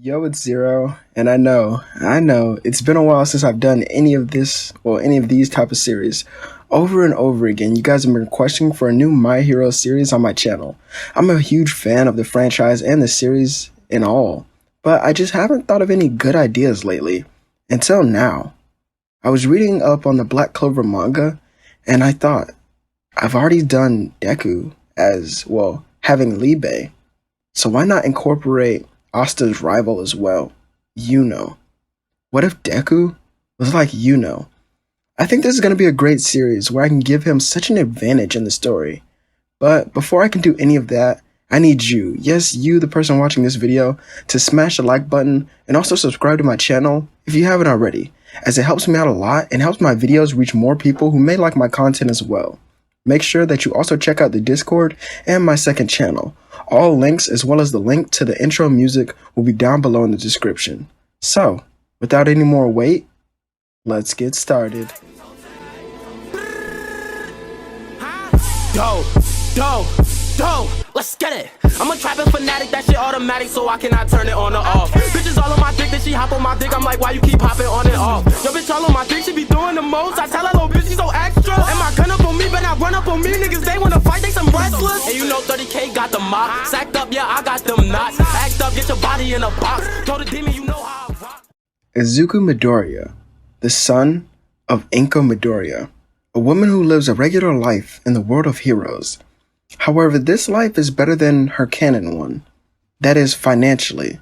Yo, it's Zero, and I know, it's been a while since I've done any of this or any of these type of series. Over and over again, you guys have been requesting for a new My Hero series on my channel. I'm a huge fan of the franchise and the series in all, but I just haven't thought of any good ideas lately. Until now. I was reading up on the Black Clover manga, and I thought, I've already done Deku as, well, having Libe, so why not incorporate Asta's rival as well, Yuno? What if Deku was like Yuno? I think this is going to be a great series where I can give him such an advantage in the story. But before I can do any of that, I need you, yes you the person watching this video, to smash the like button and also subscribe to my channel if you haven't already, as it helps me out a lot and helps my videos reach more people who may like my content as well. Make sure that you also check out the Discord and my second channel. All links as well as the link to the intro music will be down below in the description. So, without any more wait, let's get started. Yo, let's get it. I'm a trapping fanatic, that shit automatic, so I cannot turn it on or off. Bitches all on my dick, then she hop on my dick. I'm like, why you keep hopping on and off? Yo, bitch all on my dick, she be doing the most. I tell her, little bitch, she so extra. And my gun up on me, but not run up on me. Niggas, they wanna fight, they some wrestlers. And you know 30K got the mop. Sacked up, yeah, I got them knots. Act up, get your body in a box. Told the demon, you know how I rock. Izuku Midoriya, the son of Inko Midoriya, a woman who lives a regular life in the world of heroes. However, this life is better than her canon one, that is, financially.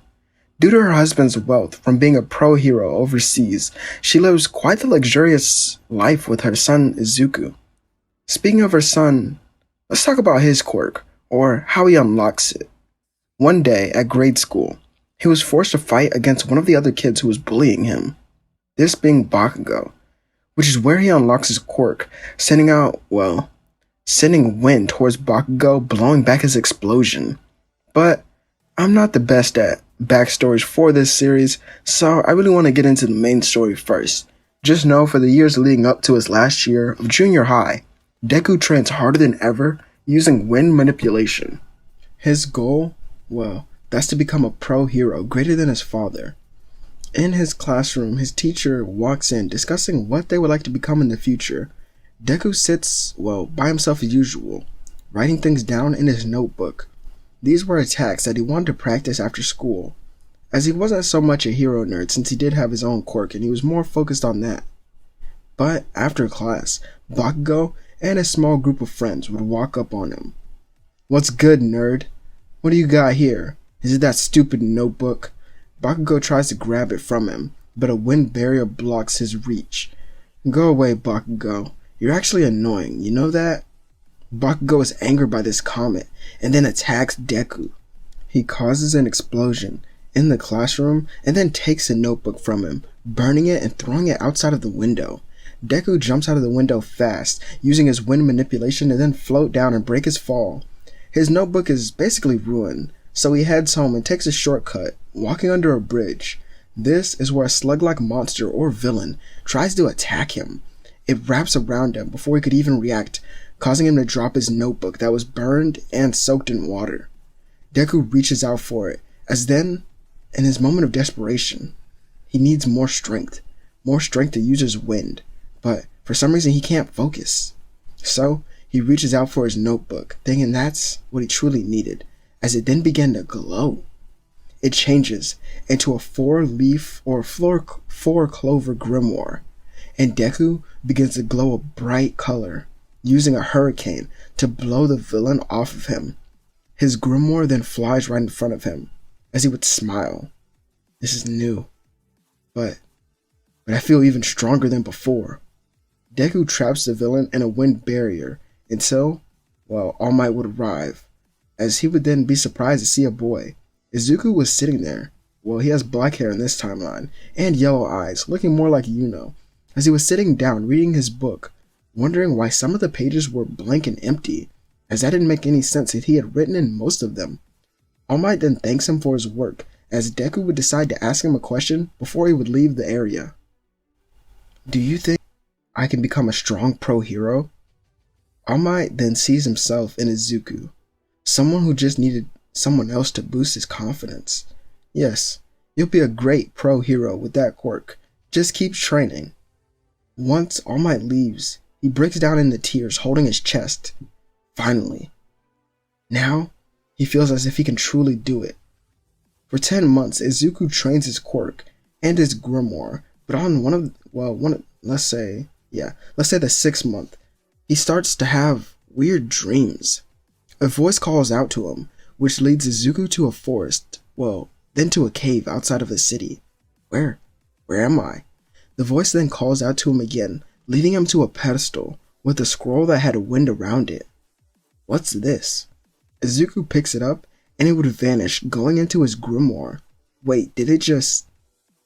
Due to her husband's wealth from being a pro hero overseas, she lives quite the luxurious life with her son Izuku. Speaking of her son, let's talk about his quirk, or how he unlocks it. One day, at grade school, he was forced to fight against one of the other kids who was bullying him, this being Bakugo, which is where he unlocks his quirk, sending wind towards Bakugo, blowing back his explosion. But I'm not the best at backstories for this series, so I really want to get into the main story first. Just know for the years leading up to his last year of junior high, Deku trains harder than ever using wind manipulation. His goal? Well, that's to become a pro hero greater than his father. In his classroom, his teacher walks in discussing what they would like to become in the future. Deku sits, by himself as usual, writing things down in his notebook. These were attacks that he wanted to practice after school, as he wasn't so much a hero nerd since he did have his own quirk and he was more focused on that. But after class, Bakugo and a small group of friends would walk up on him. "What's good, nerd? What do you got here? Is it that stupid notebook?" Bakugo tries to grab it from him, but a wind barrier blocks his reach. "Go away, Bakugo. You're actually annoying, you know that?" Bakugo is angered by this comment and then attacks Deku. He causes an explosion in the classroom and then takes a notebook from him, burning it and throwing it outside of the window. Deku jumps out of the window fast, using his wind manipulation to then float down and break his fall. His notebook is basically ruined, so he heads home and takes a shortcut, walking under a bridge. This is where a slug-like monster or villain tries to attack him. It wraps around him before he could even react, causing him to drop his notebook that was burned and soaked in water. Deku reaches out for it, as then, in his moment of desperation, he needs more strength to use his wind, but for some reason he can't focus. So, he reaches out for his notebook, thinking that's what he truly needed, as it then began to glow. It changes into a four-clover grimoire, and Deku begins to glow a bright color, using a hurricane to blow the villain off of him. His grimoire then flies right in front of him, as he would smile. This is new, but I feel even stronger than before. Deku traps the villain in a wind barrier until, All Might would arrive, as he would then be surprised to see a boy. Izuku was sitting there. He has black hair in this timeline, and yellow eyes, looking more like Yuno, as he was sitting down reading his book, wondering why some of the pages were blank and empty, as that didn't make any sense if he had written in most of them. All Might then thanks him for his work, as Deku would decide to ask him a question before he would leave the area. "Do you think I can become a strong pro hero?" All Might then sees himself in Izuku, someone who just needed someone else to boost his confidence. Yes, You'll be a great pro hero with that quirk. Just keep training. Once All Might leaves, he breaks down into tears, holding his chest. Finally. Now, he feels as if he can truly do it. For 10 months, Izuku trains his quirk and his grimoire, but on let's say the 6th month, he starts to have weird dreams. A voice calls out to him, which leads Izuku to a forest, then to a cave outside of the city. Where am I? The voice then calls out to him again, leading him to a pedestal with a scroll that had wind around it. What's this? Izuku picks it up and it would vanish, going into his grimoire. Wait, did it just...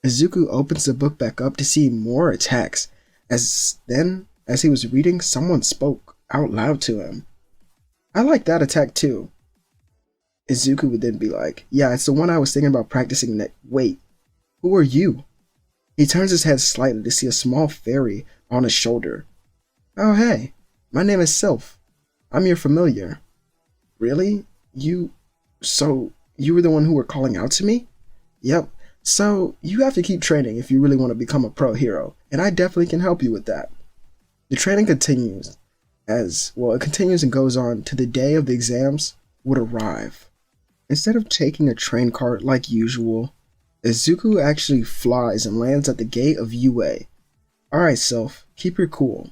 Izuku opens the book back up to see more attacks, as he was reading, someone spoke out loud to him. I like that attack too. Izuku would then be like, yeah, it's the one I was thinking about practicing next. Wait, who are you? He turns his head slightly to see a small fairy on his shoulder. Oh hey, my name is Sylph. I'm your familiar. Really? So you were the one who were calling out to me? Yep. So you have to keep training if you really want to become a pro hero, and I definitely can help you with that. The training continues and goes on to the day of the exams would arrive. Instead of taking a train cart like usual, Izuku actually flies and lands at the gate of UA. Alright, Sylph, keep your cool.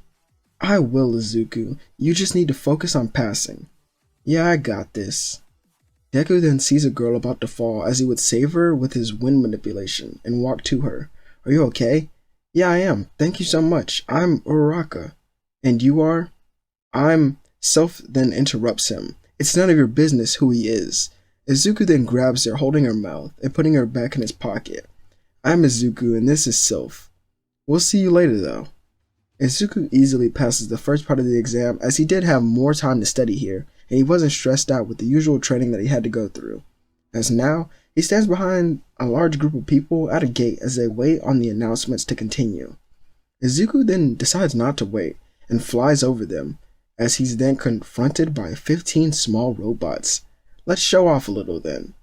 I will, Izuku. You just need to focus on passing. Yeah, I got this. Deku then sees a girl about to fall as he would save her with his wind manipulation and walk to her. Are you okay? Yeah, I am. Thank you so much. I'm Uraraka. And you are? I'm... Sylph then interrupts him. It's none of your business who he is. Izuku then grabs her, holding her mouth and putting her back in his pocket. I'm Izuku and this is Sylph. We'll see you later though. Izuku easily passes the first part of the exam as he did have more time to study here, and he wasn't stressed out with the usual training that he had to go through. As now, he stands behind a large group of people at a gate as they wait on the announcements to continue. Izuku then decides not to wait and flies over them, as he's then confronted by 15 small robots. Let's show off a little then.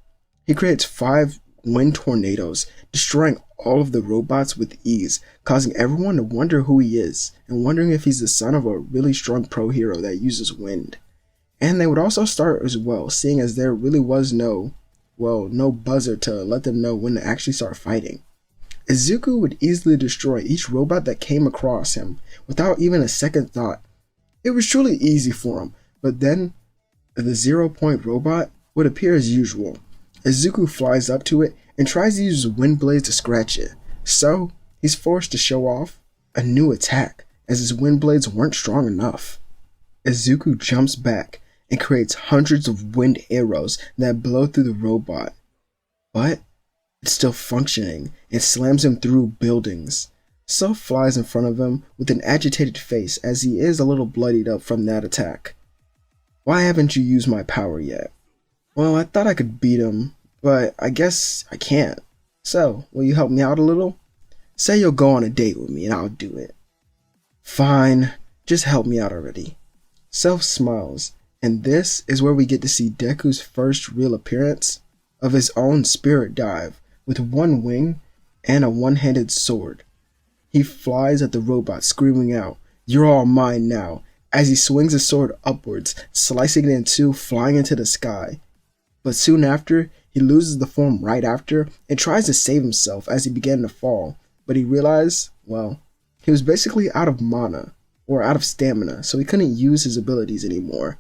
He creates 5 wind tornadoes, destroying all of the robots with ease, causing everyone to wonder who he is, and wondering if he's the son of a really strong pro hero that uses wind. And they would also start as well, seeing as there really was no buzzer to let them know when to actually start fighting. Izuku would easily destroy each robot that came across him, without even a second thought. It was truly easy for him, but then the 0 point robot would appear as usual. Izuku flies up to it and tries to use wind blades to scratch it, so he's forced to show off a new attack as his wind blades weren't strong enough. Izuku jumps back and creates hundreds of wind arrows that blow through the robot, but it's still functioning and slams him through buildings. Sylph flies in front of him with an agitated face as he is a little bloodied up from that attack. Why haven't you used my power yet? Well, I thought I could beat him, but I guess I can't. So, will you help me out a little? Say you'll go on a date with me and I'll do it. Fine, just help me out already. Sylph smiles, and this is where we get to see Deku's first real appearance of his own spirit dive with one wing and a one-handed sword. He flies at the robot, screaming out, "You're all mine now," as he swings his sword upwards, slicing it in two, flying into the sky. But soon after, he loses the form right after and tries to save himself as he began to fall, but he realized, he was basically out of mana, or out of stamina, so he couldn't use his abilities anymore.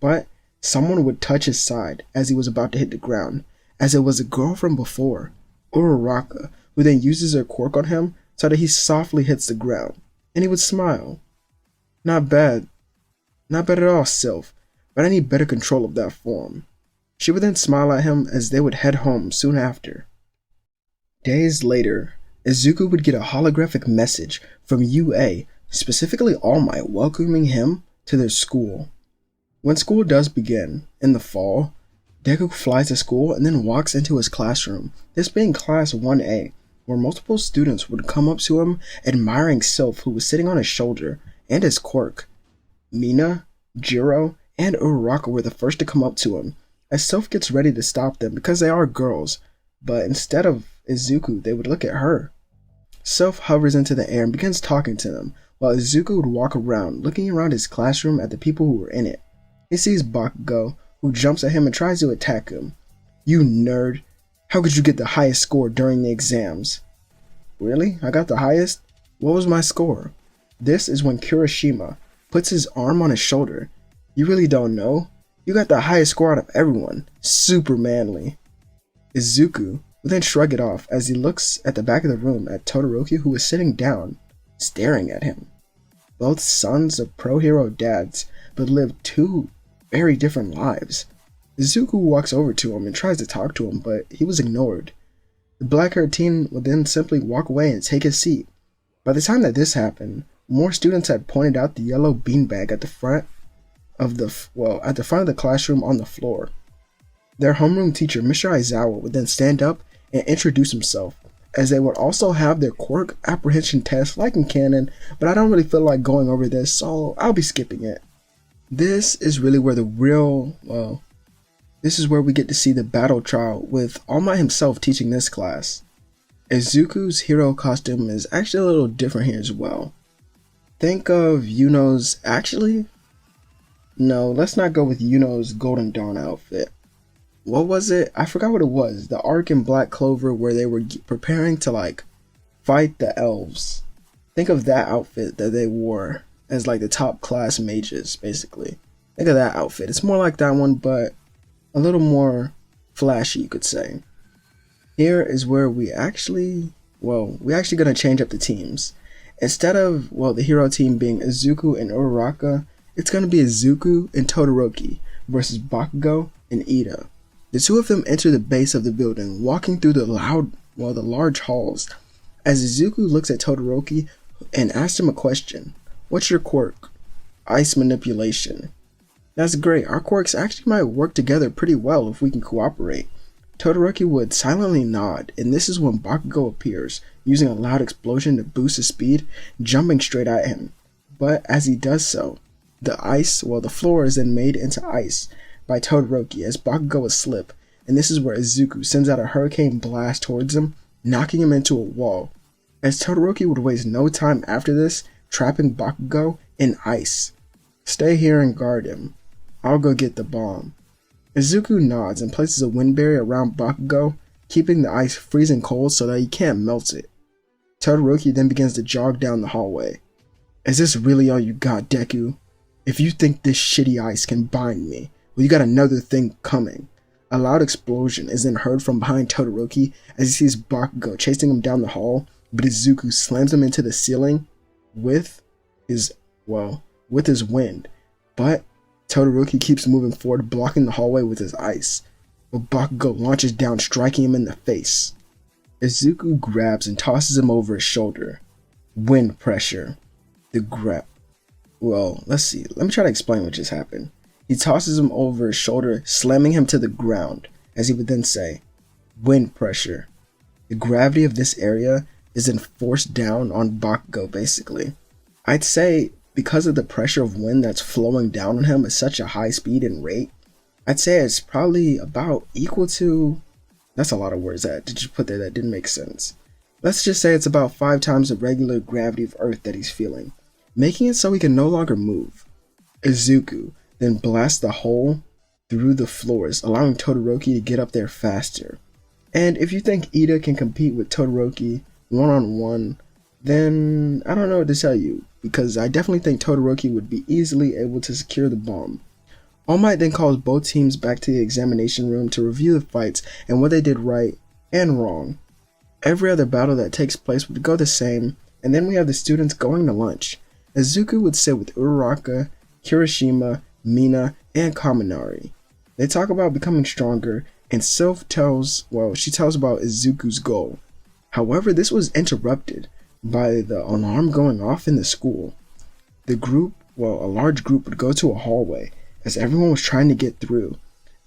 But someone would touch his side as he was about to hit the ground, as it was a girl from before, Uraraka, who then uses her quirk on him so that he softly hits the ground, and he would smile. Not bad at all, Sylph, but I need better control of that form. She would then smile at him as they would head home soon after. Days later, Izuku would get a holographic message from UA, specifically All Might, welcoming him to their school. When school does begin, in the fall, Deku flies to school and then walks into his classroom, this being class 1A, where multiple students would come up to him, admiring Sylph, who was sitting on his shoulder, and his quirk. Mina, Jiro, and Uraraka were the first to come up to him, as Sylph gets ready to stop them because they are girls, but instead of Izuku, they would look at her. Sylph hovers into the air and begins talking to them, while Izuku would walk around, looking around his classroom at the people who were in it. He sees Bakugo, who jumps at him and tries to attack him. "You nerd! How could you get the highest score during the exams?" "Really? I got the highest? What was my score?" This is when Kirishima puts his arm on his shoulder. "You really don't know? You got the highest score out of everyone. Super manly." Izuku will then shrug it off as he looks at the back of the room at Todoroki, who is sitting down, staring at him. Both sons of pro-hero dads, but live two very different lives. Izuku walks over to him and tries to talk to him, but he was ignored. The black-haired teen would then simply walk away and take his seat. By the time that this happened, more students had pointed out the yellow beanbag at the front of the classroom on the floor. Their homeroom teacher, Mr. Aizawa, would then stand up and introduce himself, as they would also have their quirk apprehension test like in canon, but I don't really feel like going over this, so I'll be skipping it. This is really where this is where we get to see the battle trial with All Might himself teaching this class. Izuku's hero costume is actually a little different here as well. Think of Yuno's, no, let's not go with Yuno's Golden Dawn outfit. What was it? I forgot what it was. The arc in Black Clover where they were preparing to fight the elves. Think of that outfit that they wore as the top class mages, basically. Think of that outfit. It's more like that one, but a little more flashy, you could say. Here is where we're actually gonna change up the teams. Instead of, the hero team being Izuku and Uraraka, it's gonna be Izuku and Todoroki versus Bakugo and Ida. The two of them enter the base of the building, walking through the large halls, as Izuku looks at Todoroki and asks him a question. "What's your quirk?" "Ice manipulation." "That's great. Our quirks actually might work together pretty well if we can cooperate." Todoroki would silently nod, and this is when Bakugo appears, using a loud explosion to boost his speed, jumping straight at him. But as he does so, the floor is then made into ice by Todoroki as Bakugo would slip, and this is where Izuku sends out a hurricane blast towards him, knocking him into a wall, as Todoroki would waste no time after this, trapping Bakugo in ice. "Stay here and guard him. I'll go get the bomb." Izuku nods and places a wind barrier around Bakugo, keeping the ice freezing cold so that he can't melt it. Todoroki then begins to jog down the hallway. "Is this really all you got, Deku? If you think this shitty ice can bind me, well, you got another thing coming." A loud explosion is then heard from behind Todoroki as he sees Bakugo chasing him down the hall, but Izuku slams him into the ceiling with his wind. But Todoroki keeps moving forward, blocking the hallway with his ice, but Bakugo launches down, striking him in the face. Izuku grabs and tosses him over his shoulder. Wind pressure. Let's see. Let me try to explain what just happened. He tosses him over his shoulder, slamming him to the ground, as he would then say, "Wind pressure." The gravity of this area is then forced down on Bakugo, basically. I'd say because of the pressure of wind that's flowing down on him at such a high speed and rate, I'd say it's probably about equal to, that's a lot of words that did you put there that didn't make sense. Let's just say it's about 5 times the regular gravity of Earth that he's feeling, making it so he can no longer move. Izuku then blasts the hole through the floors, allowing Todoroki to get up there faster. And if you think Ida can compete with Todoroki one-on-one, then I don't know what to tell you, because I definitely think Todoroki would be easily able to secure the bomb. All Might then calls both teams back to the examination room to review the fights and what they did right and wrong. Every other battle that takes place would go the same, and then we have the students going to lunch. Izuku would sit with Uraraka, Kirishima, Mina, and Kaminari. They talk about becoming stronger, and Sylph tells about Izuku's goal. However, this was interrupted by the alarm going off in the school. A large group would go to a hallway as everyone was trying to get through.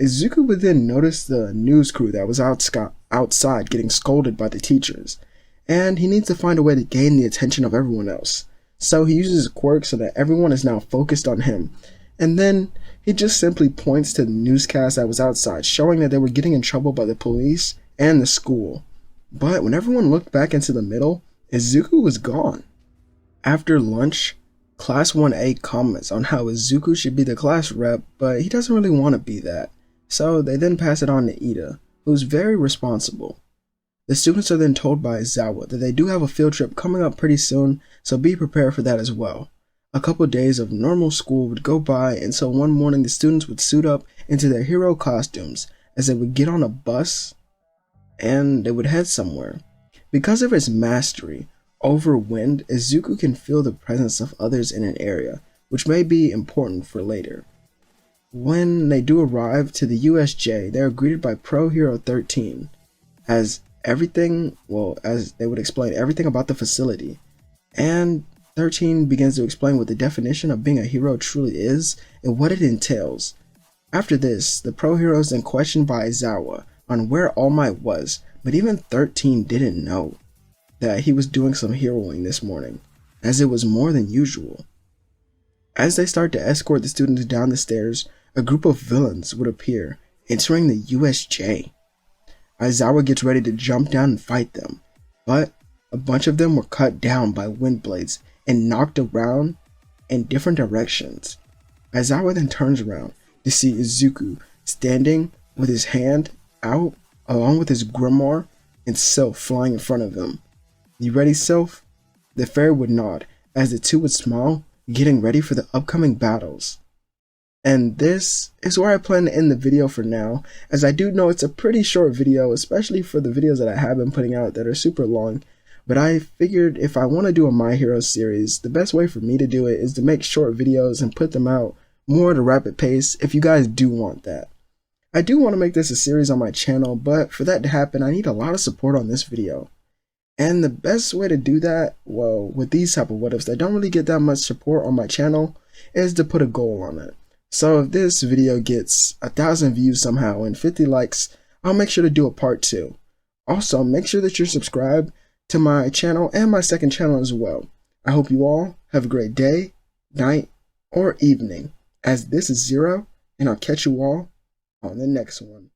Izuku would then notice the news crew that was outside getting scolded by the teachers, and he needs to find a way to gain the attention of everyone else. So he uses his quirk so that everyone is now focused on him, and then he just simply points to the newscast that was outside, showing that they were getting in trouble by the police and the school. But when everyone looked back into the middle, Izuku was gone. After lunch, Class 1A comments on how Izuku should be the class rep, but he doesn't really want to be that. So they then pass it on to Ida, who's very responsible. The students are then told by Aizawa that they do have a field trip coming up pretty soon, so be prepared for that as well. A couple days of normal school would go by until one morning the students would suit up into their hero costumes as they would get on a bus and they would head somewhere. Because of his mastery over wind, Izuku can feel the presence of others in an area, which may be important for later. When they do arrive to the USJ, they are greeted by Pro Hero 13 as they would explain everything about the facility. And 13 begins to explain what the definition of being a hero truly is and what it entails. After this, the Pro Hero is then questioned by Aizawa on where All Might was, but even 13 didn't know that he was doing some heroing this morning, as it was more than usual. As they start to escort the students down the stairs, a group of villains would appear, entering the USJ. Aizawa gets ready to jump down and fight them, but a bunch of them were cut down by wind blades and knocked around in different directions. Aizawa then turns around to see Izuku standing with his hand out along with his grimoire and Sylph flying in front of him. "You ready, Sylph?" The fairy would nod as the two would smile, getting ready for the upcoming battles. And this is where I plan to end the video for now, as I do know it's a pretty short video, especially for the videos that I have been putting out that are super long. But I figured if I want to do a My Hero series, the best way for me to do it is to make short videos and put them out more at a rapid pace if you guys do want that. I do want to make this a series on my channel, but for that to happen, I need a lot of support on this video. And the best way to do that, well, with these type of what ifs that don't really get that much support on my channel, is to put a goal on it. So if this video gets 1,000 views somehow and 50 likes, I'll make sure to do a part 2. Also, make sure that you're subscribed to my channel and my second channel as well. I hope you all have a great day, night, or evening, as this is Zero, and I'll catch you all on the next one.